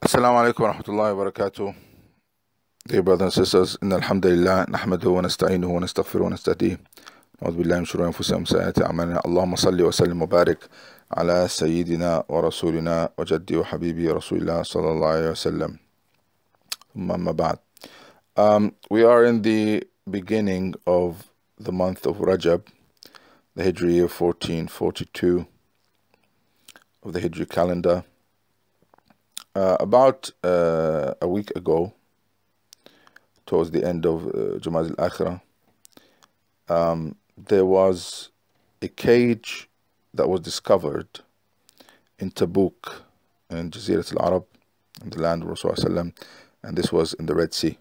Assalamu alaikum wa rahmatullahi wa barakatuh. Dear brothers and sisters, inna alhamdulillah, nahmaduhu wa nasta'inuhu wa nastaghfiruhu wa nastahdihi. Na'udhu billahi min shururi anfusina wa sayyiati a'malina. Allahumma salli wa sallim wa barik ala sayyidina wa rasulina wa jaddi wa habibi rasulillah sallallahu alayhi wa sallam. Amma ba'd. We are in the beginning of the month of Rajab, the Hijri year 1442 of the Hijri calendar. About a week ago, towards the end of Jumad al-Akhirah, there was a cage that was discovered in Tabuk, in Jazirat al-Arab, in the land of Rasulullah, and this was in the Red Sea,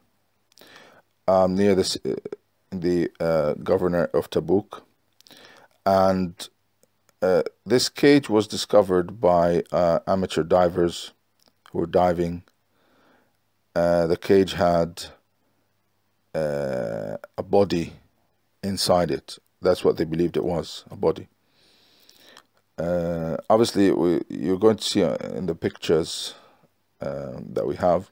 near the governor of Tabuk. And this cage was discovered by amateur divers who were diving. The cage had a body inside it. That's what they believed it was, a body. Obviously, you're going to see in the pictures that we have.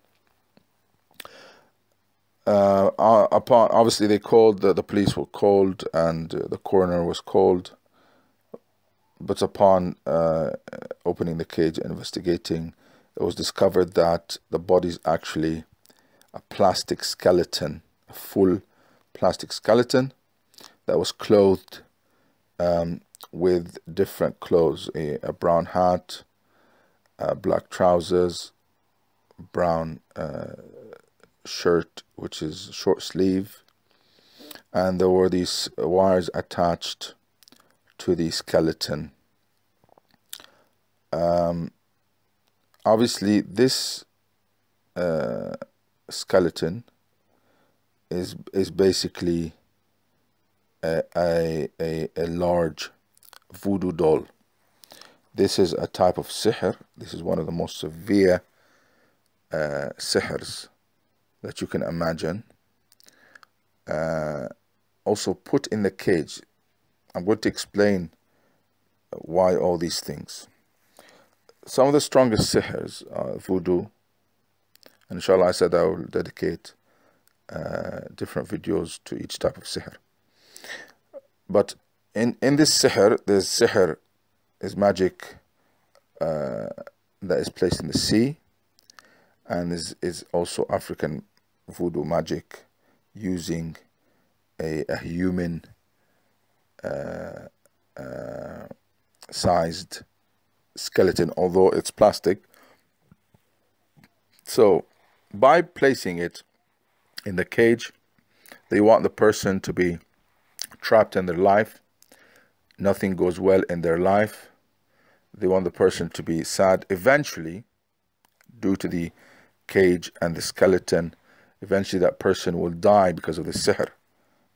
Obviously, they called, the police were called, and the coroner was called. But upon opening the cage and investigating, it was discovered that the body is actually a plastic skeleton, a full plastic skeleton that was clothed with different clothes, a brown hat, black trousers, brown shirt, which is short sleeve, and there were these wires attached to the skeleton. Obviously, this skeleton is basically a large voodoo doll. This is a type of sihr. This is one of the most severe sihrs that you can imagine. Also put in the cage. I'm going to explain why all these things. Some of the strongest sihrs are voodoo. And inshallah, I said I will dedicate different videos to each type of sihr. But in this sihr, there's sihr is magic that is placed in the sea, and is also African voodoo magic using a human sized skeleton, although it's plastic. So by placing it in the cage, they want the person to be trapped in their life. Nothing goes well in their life. They want the person to be sad. Eventually, due to the cage and the skeleton, eventually that person will die because of the sihr,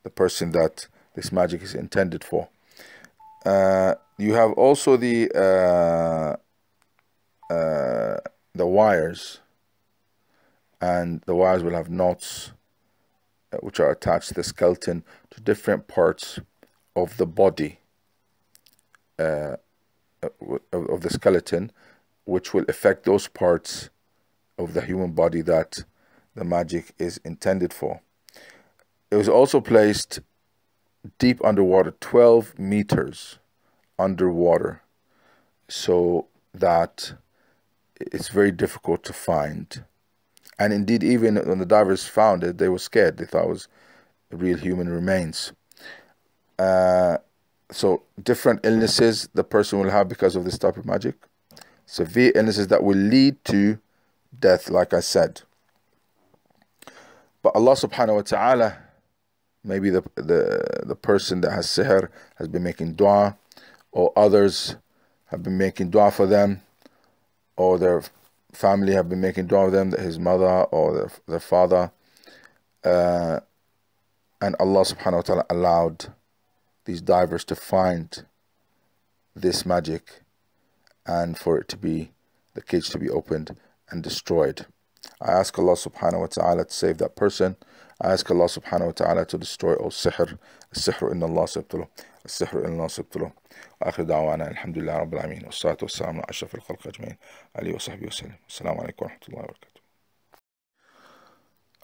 the person that this magic is intended for. You have also the wires, and the wires will have knots which are attached to the skeleton to different parts of the body of the skeleton, which will affect those parts of the human body that the magic is intended for. It was also placed deep underwater, 12 meters underwater, so that it's very difficult to find. And indeed, even when the divers found it, they were scared. They thought it was real human remains. So different illnesses the person will have because of this type of magic. Severe illnesses that will lead to death, like I said. But Allah subhanahu wa ta'ala, maybe the person that has sihr has been making dua, or others have been making dua for them, or their family have been making dua for them, his mother or their father, and Allah subhanahu wa ta'ala allowed these divers to find this magic, and for it to be, the cage to be opened and destroyed. I ask Allah subhanahu wa ta'ala to save that person. I ask Allah subhanahu wa ta'ala to destroy all sihr. As-sihru inna Allah sabtulu. السحر إلا الله صبت له. آخر دعوانا الحمد لله رب العالمين، والصلاة والسلام على أشرف الخلق أجمعين عليه وصحبه وسلم. السلام عليكم ورحمة الله وبركاته.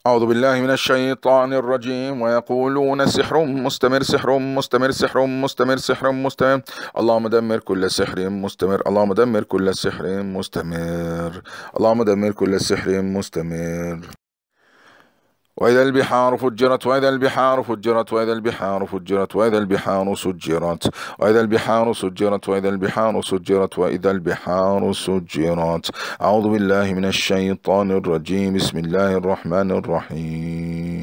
أعوذ بالله من الشيطان الرجيم. ويقولون سحر مستمر، سحر مستمر، سحر مستمر، سحر مستمر. اللهم دمر كل سحر مستمر، اللهم دمر كل سحر مستمر، اللهم دمر كل سحر مستمر. وإذا البحار فجرت، وإذا البحار فجرت، وإذا البحار فجرت، وإذا البحار سجرت، وإذا البحار سجرت، وإذا البحار سجرت، وإذا البحار سجرت. أعوذ بالله من الشيطان الرجيم. بسم الله الرحمن الرحيم.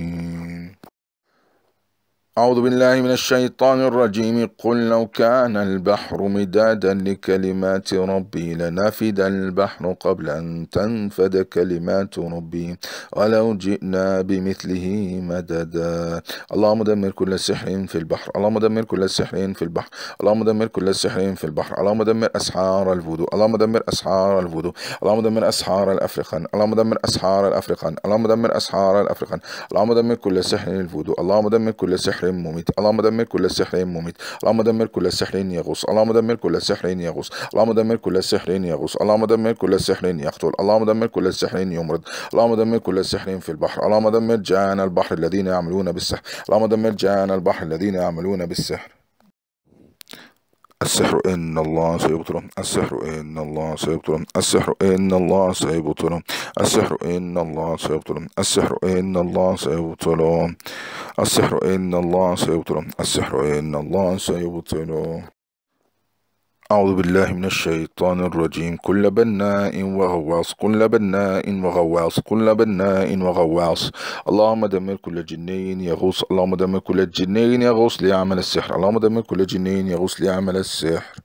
أعوذ بالله من الشيطان الرجيم. قل لو كان البحر مدادا لكلمات ربي لنفد البحر قبل أن تنفد كلمات ربي ولو جئنا بمثله مددا. اللهم دمر كل سحر في البحر، اللهم دمر كل سحر في البحر، اللهم دمر كل سحر في البحر، اللهم دمر أسحار الفودو، اللهم دمر أسحار الفودو، اللهم دمر أسحار الأفريقان، اللهم دمر أسحار الأفريقان، اللهم دمر أسحار الأفريقان، اللهم دمر كل سحر الفودو، اللهم دمر كل سحر مميت، اللهم دمر كل سحر مميت، اللهم دمر كل سحر يغوص، اللهم دمر كل سحر يغوص، اللهم دمر كل سحر يغوص، اللهم دمر كل سحر يقتل، اللهم دمر كل سحر يمرض، اللهم دمر كل سحر في البحر، اللهم دمر جان البحر الذين يعملون بالسحر، اللهم دمر جان البحر الذين يعملون بالسحر. السحر إن الله سيبطله، السحر إن الله سيبطله، السحر إن الله سيبطله، السحر إن الله سيبطله، السحر إن الله سيبطله، السحر إن الله سيبطله، السحر إن الله سيبطله. أعوذ بالله من الشيطان الرجيم. كل بناء وغواص، كل بناء وغواص، كل بناء وغواص. اللهم دمر كل جني يغوص، اللهم دمر كل جني يغوص ليعمل السحر، اللهم دمر كل جني يغوص ليعمل السحر.